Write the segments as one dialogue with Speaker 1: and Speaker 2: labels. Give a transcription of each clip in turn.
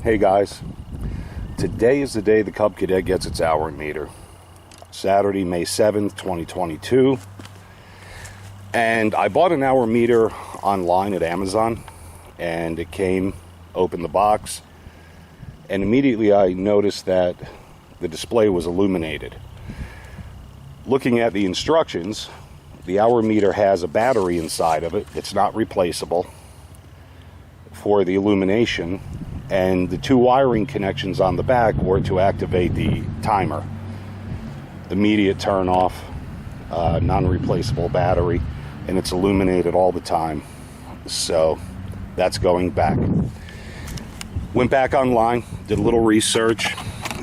Speaker 1: Hey guys, today is the day the Cub Cadet gets its hour meter. Saturday, May 7th, 2022. And I bought an hour meter online at Amazon, and it came, opened the box, and immediately I noticed that the display was illuminated. Looking at the instructions, the hour meter has a battery inside of it. It's not replaceable for the illumination, and the two wiring connections on the back were to activate the timer. Immediate turn off, non-replaceable battery, and it's illuminated all the time. So that's going back. Went back online, did a little research,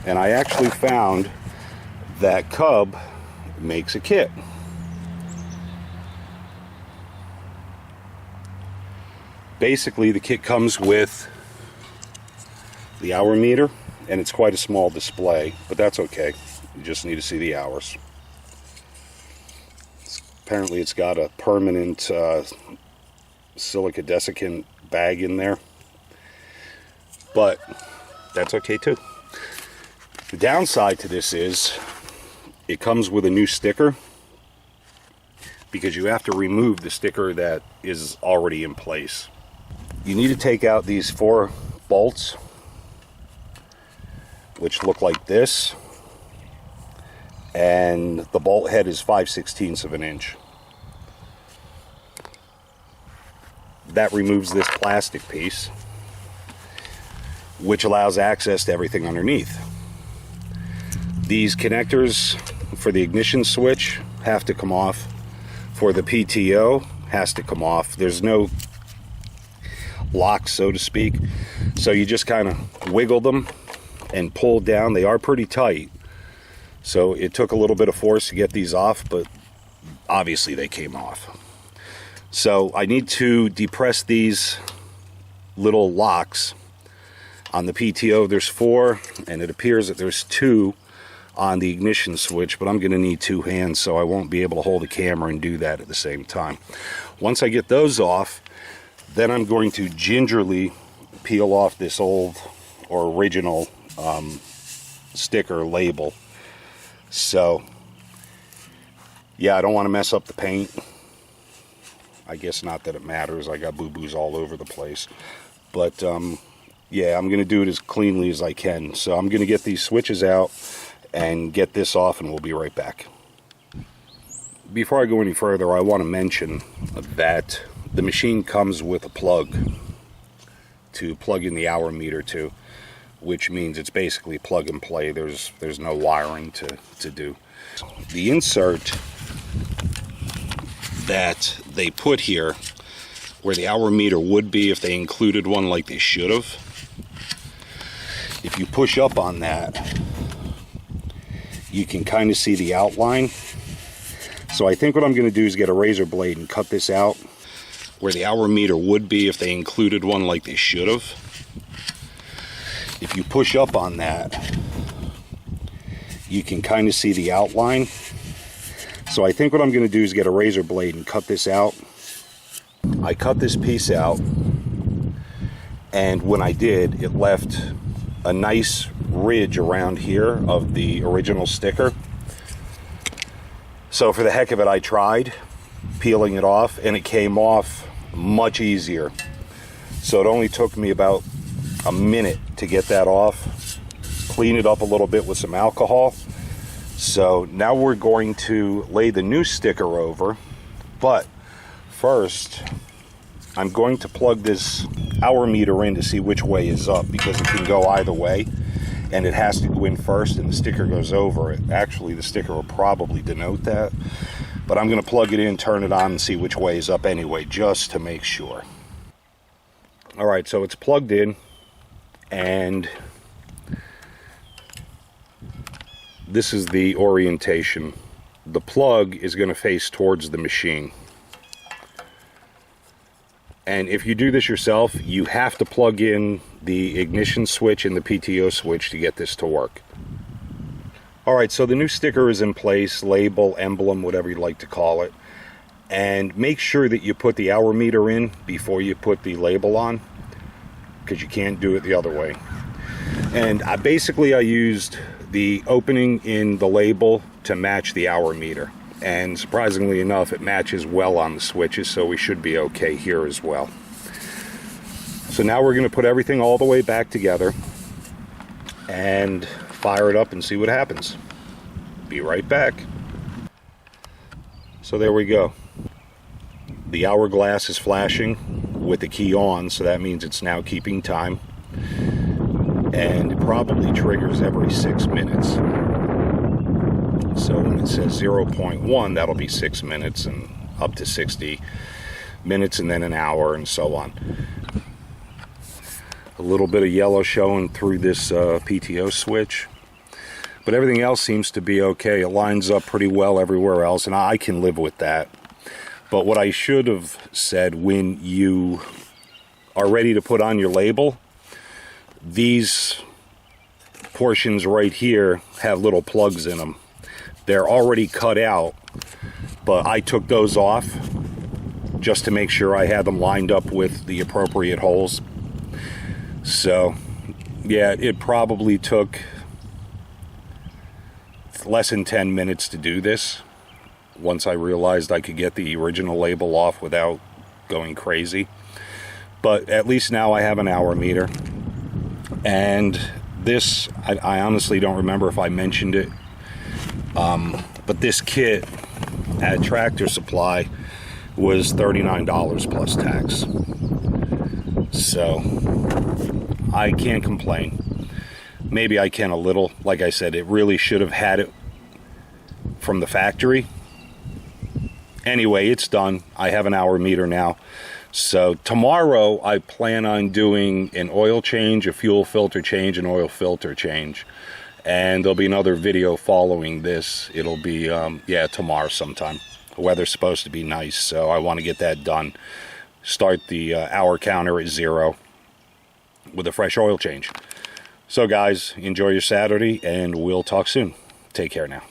Speaker 1: and I actually found that Cub makes a kit. Basically, the kit comes with the hour meter, and it's quite a small display, but that's okay. You just need to see the hours. Apparently it's got a permanent silica desiccant bag in there, but that's okay too. The downside to this is it comes with a new sticker, because you have to remove the sticker that is already in place. You need to take out these 4 bolts, which look like this, and the bolt head is 5/16 of an inch. That removes this plastic piece, which allows access to everything underneath. These connectors for the ignition switch have to come off. For the PTO, has to come off. There's no lock, so to speak, so you just kind of wiggle them and pull down. They are pretty tight, so it took a little bit of force to get these off, but obviously they came off. So I need to depress these little locks on the PTO. There's 4, and it appears that there's 2 on the ignition switch, but I'm going to need 2 hands, so I won't be able to hold the camera and do that at the same time. Once I get those off, then I'm going to gingerly peel off this old or original sticker label. So yeah, I don't want to mess up the paint. I guess not that it matters. I got boo-boos all over the place, but yeah, I'm going to do it as cleanly as I can. So I'm going to get these switches out and get this off, and we'll be right back. Before I go any further, I want to mention that the machine comes with a plug to plug in the hour meter to, which means it's basically plug and play. There's no wiring to do. The insert that they put here, where the hour meter would be if they included one like they should have, if you push up on that, you can kind of see the outline. So I think what I'm going to do is get a razor blade and cut this out where the hour meter would be if they included one like they should have. If you push up on that, you can kind of see the outline. So I think what I'm going to do is get a razor blade and cut this out. I cut this piece out, and when I did, it left a nice ridge around here of the original sticker. So for the heck of it, I tried peeling it off, and it came off much easier. So it only took me about a minute to get that off, clean it up a little bit with some alcohol. So now we're going to lay the new sticker over, but first I'm going to plug this hour meter in to see which way is up, because it can go either way, and it has to go in first and the sticker goes over it. Actually, the sticker will probably denote that, but I'm going to plug it in, turn it on, and see which way is up anyway, just to make sure. Alright, so it's plugged in, and this is the orientation. The plug is going to face towards the machine. And if you do this yourself, you have to plug in the ignition switch and the PTO switch to get this to work. Alright, so the new sticker is in place, label, emblem, whatever you'd like to call it. And make sure that you put the hour meter in before you put the label on, because you can't do it the other way. And basically I used the opening in the label to match the hour meter. And surprisingly enough, it matches well on the switches, so we should be okay here as well. So now we're going to put everything all the way back together and fire it up and see what happens. Be right back. So there we go. The hourglass is flashing with the key on, so that means it's now keeping time. And it probably triggers every 6 minutes. So when it says 0.1, that'll be 6 minutes, and up to 60 minutes, and then an hour, and so on. A little bit of yellow showing through this PTO switch, but everything else seems to be okay. It lines up pretty well everywhere else, and I can live with that. But what I should have said, when you are ready to put on your label, these portions right here have little plugs in them. They're already cut out, but I took those off just to make sure I had them lined up with the appropriate holes. So yeah, it probably took less than 10 minutes to do this, once I realized I could get the original label off without going crazy. But at least now I have an hour meter. And this, I honestly don't remember if I mentioned it, but this kit at Tractor Supply was $39 plus tax. So I can't complain. Maybe I can a little. Like I said, it really should have had it from the factory. Anyway, it's done. I have an hour meter now. So tomorrow I plan on doing an oil change, a fuel filter change, an oil filter change. And there'll be another video following this. It'll be, yeah, tomorrow sometime. The weather's supposed to be nice, so I want to get that done. Start the hour counter at 0 with a fresh oil change. So guys, enjoy your Saturday, and we'll talk soon. Take care now.